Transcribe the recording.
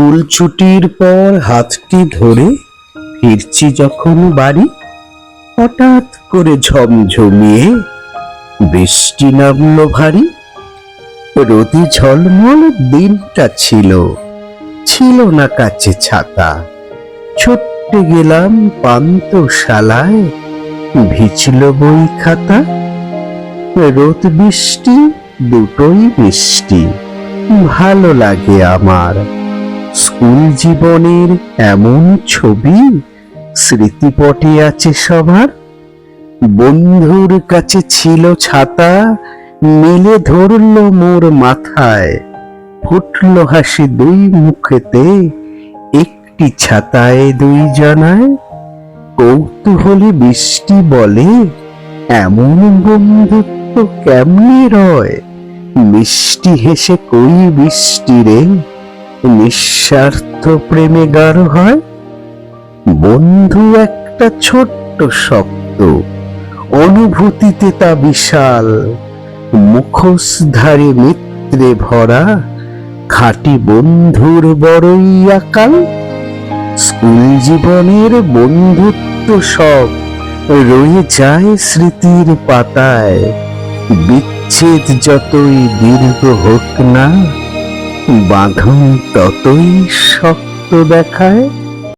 School ছুটির পর হাতটি ধরে ফিরছি যখন বাড়ি, হঠাৎ করে ঝমঝমিয়ে বৃষ্টি নামলো ভারী। রোদে ঝলমল দিনটা ছিল, ছিল না কাছে ছাতা। ছুটতে গেলাম পান্থশালায়, ভিজল বই খাতা। রোদ বৃষ্টি দুটোই মিষ্টি, ভালো লাগে আমার। স্কুল জীবনের এমন ছবি স্মৃতিপটে আছে সবার। বন্ধুর কাছে ছিল ছাতা, মেলে ধরল মোর মাথায়। ফুটল হাসি দুই মুখেতে, একটি ছাতায় দুই জনায়। কৌতূহলী বৃষ্টি বলে, এমন বন্ধুত্ব কেমনে রয়? মিষ্টি হেসে কই বৃষ্টি রে, নিঃস্বার্থ প্রেমে গাঢ় হয়। বন্ধু একটা ছোট্ট শব্দ, অনুভূতিতে তা বিশাল। মুখোশধারী মিত্রে ভরা, খাঁটি বন্ধুর বড়ই আকাল। স্কুল জীবনের বন্ধুত্ব সব রয়ে যায় স্মৃতির পাতায়। বিচ্ছেদ যতই দীর্ঘ হোক না, বাঁধন ততই শক্ত দেখায়।